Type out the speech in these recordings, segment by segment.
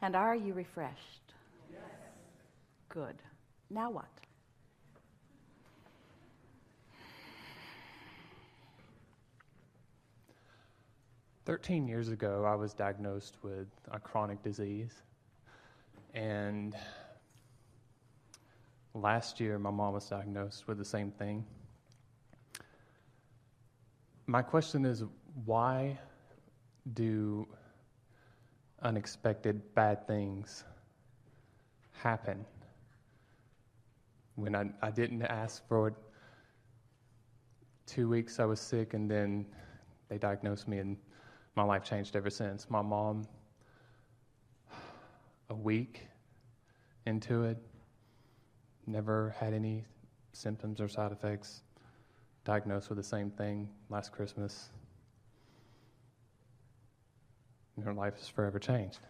And are you refreshed? Yes. Good. Now what? "13 years ago, I was diagnosed with a chronic disease. And last year, my mom was diagnosed with the same thing. My question is, why do unexpected bad things happen when I didn't ask for it? 2 weeks I was sick, and then they diagnosed me, and my life changed ever since. My mom, a week into it, never had any symptoms or side effects, diagnosed with the same thing last Christmas. And her life is forever changed."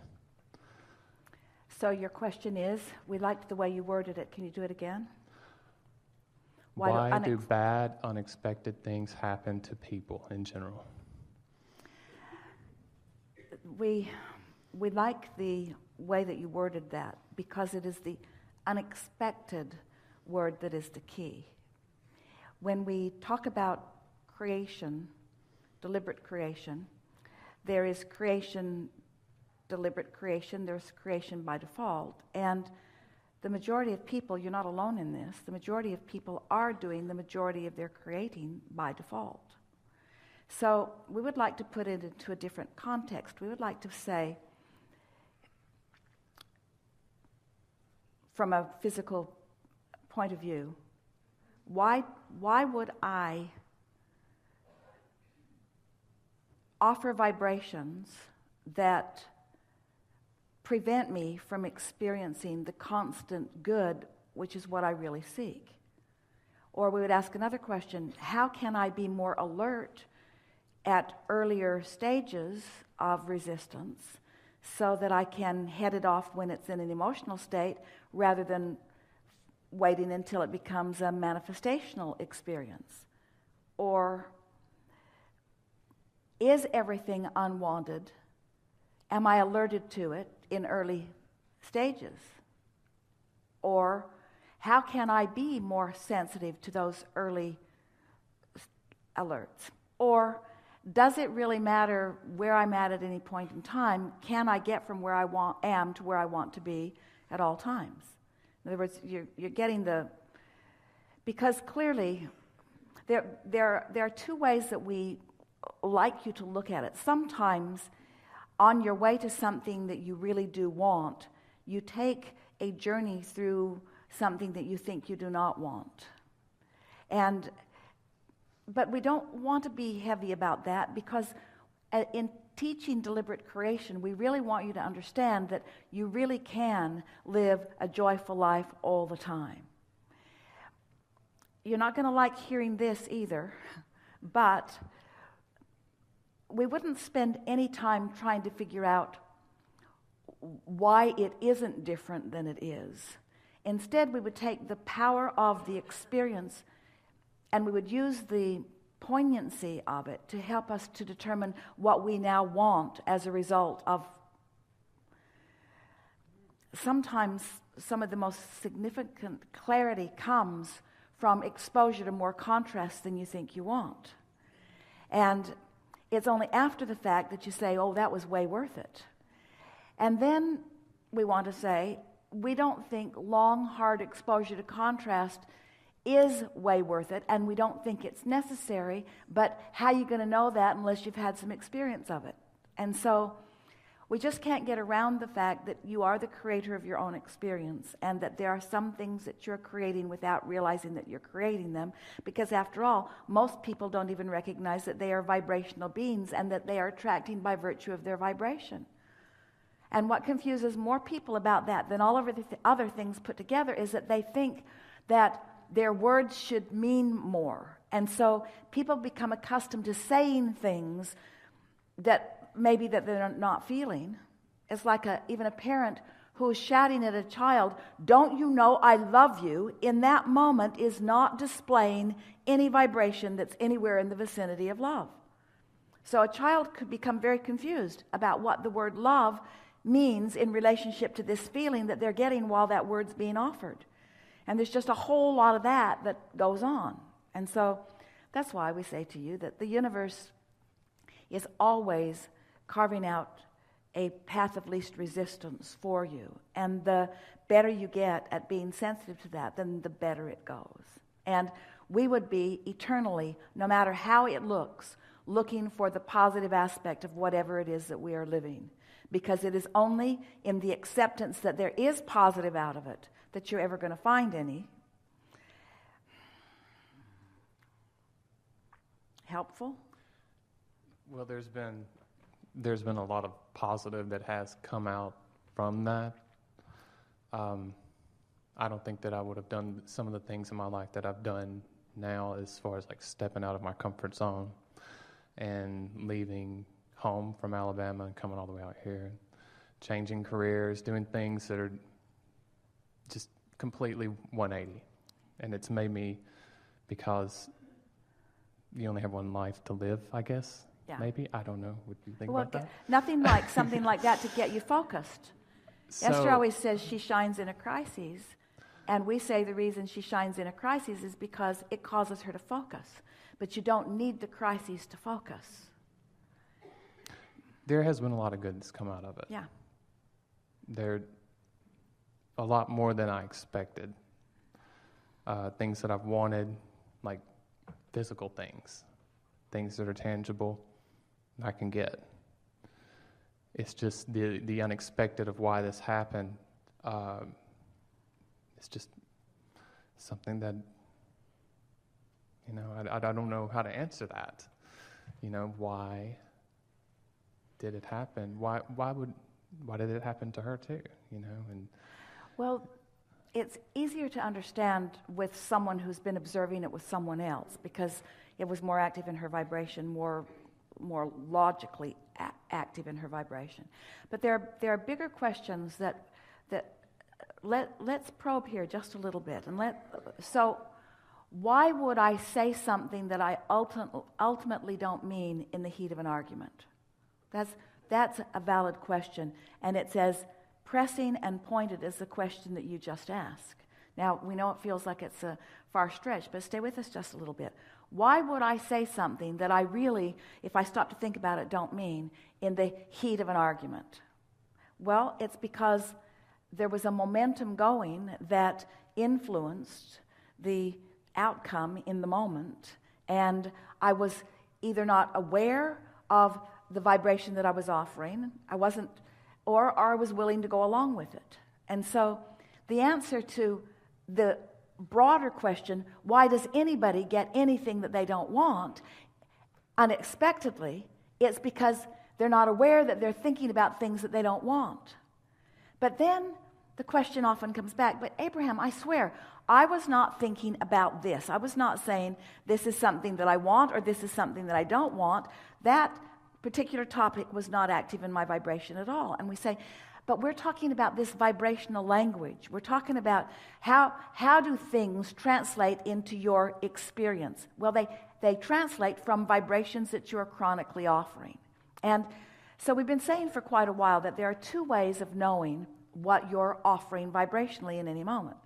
So your question is, we liked the way you worded it. Can you do it again? Why do bad, unexpected things happen to people in general? We like the way that you worded that because it is the unexpected word that is the key. When we talk about creation, deliberate creation, there is creation, deliberate creation, there's creation by default. And the majority of people, you're not alone in this, the majority of people are doing the majority of their creating by default. So we would like to put it into a different context. We would like to say, from a physical point of view, why would I offer vibrations that prevent me from experiencing the constant good, which is what I really seek? Or we would ask another question, how can I be more alert at earlier stages of resistance so that I can head it off when it's in an emotional state rather than waiting until it becomes a manifestational experience? Or is everything unwanted? Am I alerted to it in early stages? Or how can I be more sensitive to those early alerts? Or does it really matter where I'm at any point in time? Can I get from where I am to where I want to be at all times? In other words, you're getting because clearly there are two ways that we like you to look at it. Sometimes on your way to something that you really do want, you take a journey through something that you think you do not want. But we don't want to be heavy about that because in teaching deliberate creation, we really want you to understand that you really can live a joyful life all the time. You're not going to like hearing this either, but we wouldn't spend any time trying to figure out why it isn't different than it is. Instead, we would take the power of the experience and we would use the poignancy of it to help us to determine what we now want as a result of. Sometimes some of the most significant clarity comes from exposure to more contrast than you think you want. And it's only after the fact that you say, oh, that was way worth it. And then we want to say, we don't think long, hard exposure to contrast is way worth it, and we don't think it's necessary, but how are you going to know that unless you've had some experience of it? And so we just can't get around the fact that you are the creator of your own experience and that there are some things that you're creating without realizing that you're creating them, because after all, most people don't even recognize that they are vibrational beings and that they are attracting by virtue of their vibration. And what confuses more people about that than all of the other things put together is that they think that their words should mean more. And so people become accustomed to saying things that maybe that they're not feeling. It's like even a parent who is shouting at a child, "Don't you know I love you?" in that moment is not displaying any vibration that's anywhere in the vicinity of love. So a child could become very confused about what the word love means in relationship to this feeling that they're getting while that word's being offered. And there's just a whole lot of that goes on. And so that's why we say to you that the universe is always carving out a path of least resistance for you. And the better you get at being sensitive to that, then the better it goes. And we would be eternally, no matter how it looks, looking for the positive aspect of whatever it is that we are living. Because it is only in the acceptance that there is positive out of it that you're ever going to find any. Helpful? Well, there's been a lot of positive that has come out from that. I don't think that I would have done some of the things in my life that I've done now, as far as like stepping out of my comfort zone and leaving home from Alabama and coming all the way out here, changing careers, doing things that are just completely 180. And it's made me, because you only have one life to live, I guess. Yeah. Maybe. I don't know. What do you think about that? Nothing like something like that to get you focused. Esther always says she shines in a crisis, and we say the reason she shines in a crisis is because it causes her to focus. But you don't need the crises to focus. There has been a lot of good that's come out of it. Yeah. There a lot more than I expected. Things that I've wanted, like physical things that are tangible, I can get. It's just the unexpected of why this happened. It's just something that, I don't know how to answer that. Why did it happen? Why did it happen to her too? And well, it's easier to understand with someone who's been observing it with someone else, because it was more active in her vibration, more logically active in her vibration. But there are bigger questions that let's probe here just a little bit. So why would I say something that I ultimately don't mean in the heat of an argument? That's a valid question, and it's as pressing and pointed as the question that you just asked. Now, we know it feels like it's a far stretch, but stay with us just a little bit. Why would I say something that I really, if I stop to think about it, don't mean in the heat of an argument? Well, it's because there was a momentum going that influenced the outcome in the moment, and I was either not aware of the vibration that I was offering, or I was willing to go along with it. And so the answer to the broader question, why does anybody get anything that they don't want unexpectedly, it's because they're not aware that they're thinking about things that they don't want. But then the question often comes back, but Abraham, I swear, I was not thinking about this. I was not saying this is something that I want or this is something that I don't want. That particular topic was not active in my vibration at all. And we say, but we're talking about this vibrational language. We're talking about how do things translate into your experience? Well, they translate from vibrations that you're chronically offering. And so we've been saying for quite a while that there are two ways of knowing what you're offering vibrationally in any moment.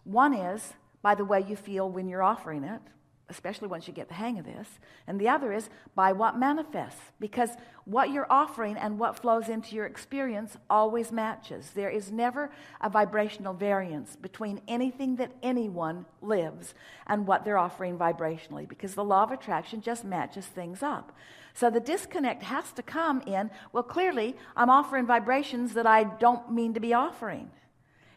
One is by the way you feel when you're offering it, especially once you get the hang of this. And the other is by what manifests, because what you're offering and what flows into your experience always matches. There is never a vibrational variance between anything that anyone lives and what they're offering vibrationally, because the law of attraction just matches things up. So the disconnect has to come in, well, clearly I'm offering vibrations that I don't mean to be offering.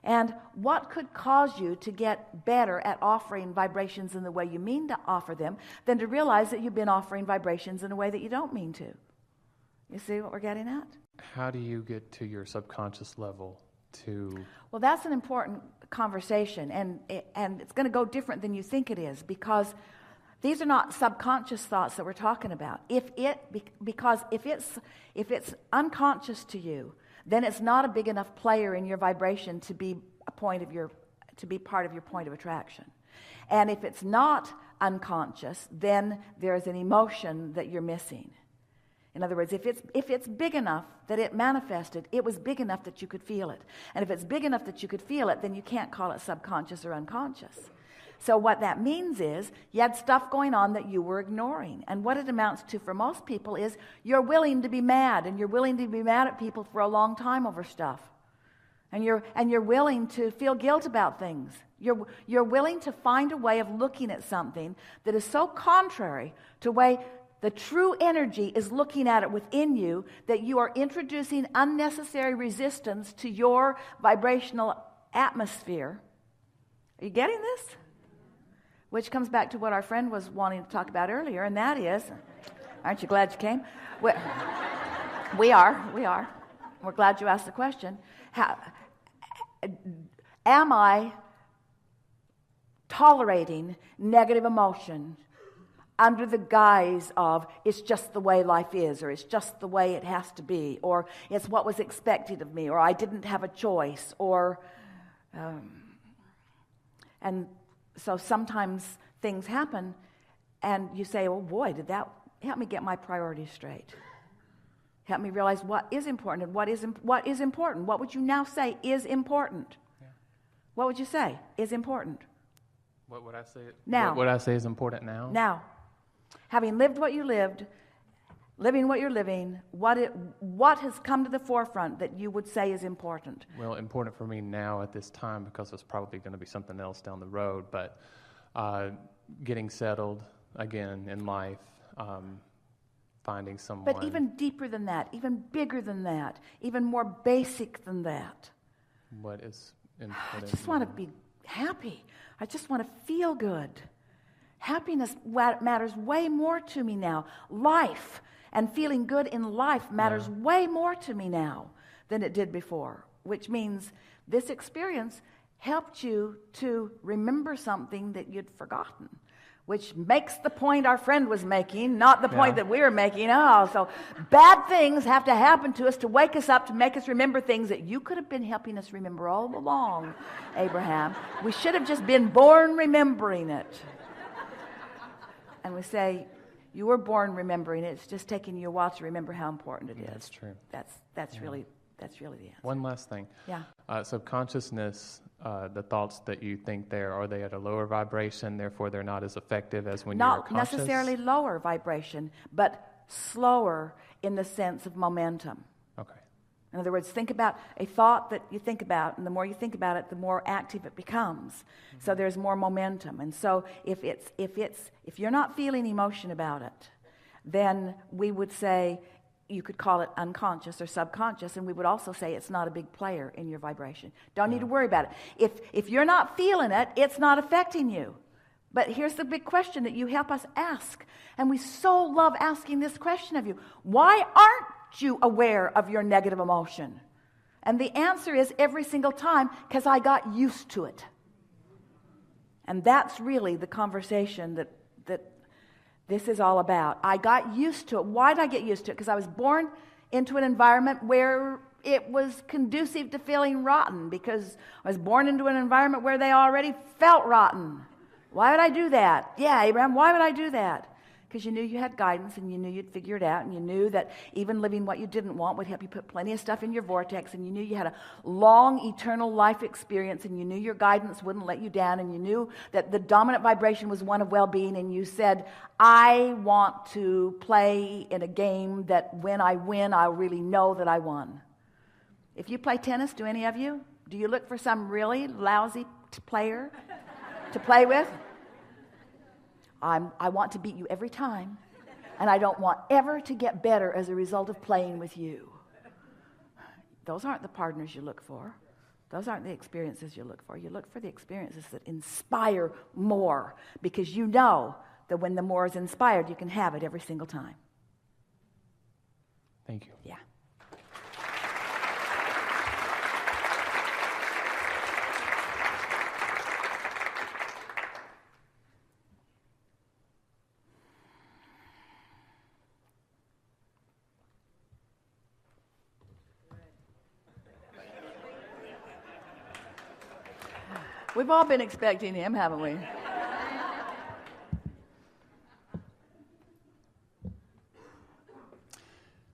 And what could cause you to get better at offering vibrations in the way you mean to offer them than to realize that you've been offering vibrations in a way that you don't mean to? You see what we're getting at? How do you get to your subconscious level to... Well, that's an important conversation, and it's going to go different than you think it is, because these are not subconscious thoughts that we're talking about. Because if it's unconscious to you, then it's not a big enough player in your vibration to be part of your point of attraction. And if it's not unconscious, then there's an emotion that you're missing. In other words, if it's big enough that it manifested, it was big enough that you could feel it. And if it's big enough that you could feel it, then you can't call it subconscious or unconscious. So what that means is you had stuff going on that you were ignoring. And what it amounts to for most people is you're willing to be mad, and you're willing to be mad at people for a long time over stuff. And you're willing to feel guilt about things. You're willing to find a way of looking at something that is so contrary to the way the true energy is looking at it within you that you are introducing unnecessary resistance to your vibrational atmosphere. Are you getting this? Which comes back to what our friend was wanting to talk about earlier, and that is, aren't you glad you came? We are. We're glad you asked the question. Am I tolerating negative emotion under the guise of it's just the way life is, or it's just the way it has to be, or it's what was expected of me, or I didn't have a choice, or and so sometimes things happen and you say, oh boy, did that help me get my priorities straight, help me realize what is important and what is important. What would you now say is important? Yeah. What would you say is important? What would I say? Now. What would I say is important now? Now. Having lived what you lived, living what you're living, what has come to the forefront that you would say is important? Well, important for me now at this time, because it's probably going to be something else down the road, but getting settled again in life, finding someone. But even deeper than that, even bigger than that, even more basic than that. What is I just want to be happy. I just want to feel good. Happiness matters way more to me now. Life and feeling good in life matters way more to me now than it did before, which means this experience helped you to remember something that you'd forgotten, which makes the point our friend was making, not the point that we were making. Oh, so bad things have to happen to us to wake us up, to make us remember things that you could have been helping us remember all along, Abraham. We should have just been born remembering it. And we say, you were born remembering it. It's just taking you a while to remember how important it is. That's true. That's really the answer. One last thing. Yeah. So consciousness, the thoughts that you think there, are they at a lower vibration, therefore they're not as effective as when you're conscious? Not necessarily lower vibration, but slower in the sense of momentum. Okay. In other words, think about a thought that you think about, and the more you think about it, the more active it becomes. Mm-hmm. So there's more momentum. And so if you're not feeling emotion about it, then we would say you could call it unconscious or subconscious, and we would also say it's not a big player in your vibration. Don't need to worry about it. If you're not feeling it, it's not affecting you. But here's the big question that you help us ask, and we so love asking this question of you. Why aren't you aware of your negative emotion? And the answer is every single time, because I got used to it. And that's really the conversation that this is all about. I got used to it. Why did I get used to it? Because I was born into an environment where it was conducive to feeling rotten, because I was born into an environment where they already felt rotten. Why would I do that? Yeah, Abraham, why would I do that? Because you knew you had guidance, and you knew you'd figure it out, and you knew that even living what you didn't want would help you put plenty of stuff in your vortex, and you knew you had a long, eternal life experience, and you knew your guidance wouldn't let you down, and you knew that the dominant vibration was one of well-being, and you said, I want to play in a game that when I win, I'll really know that I won. If you play tennis, do any of you? Do you look for some really lousy player to play with? I want to beat you every time, and I don't want ever to get better as a result of playing with you. Those aren't the partners you look for. Those aren't the experiences you look for. You look for the experiences that inspire more, because you know that when the more is inspired, you can have it every single time. Thank you. Yeah. We've all been expecting him, haven't we?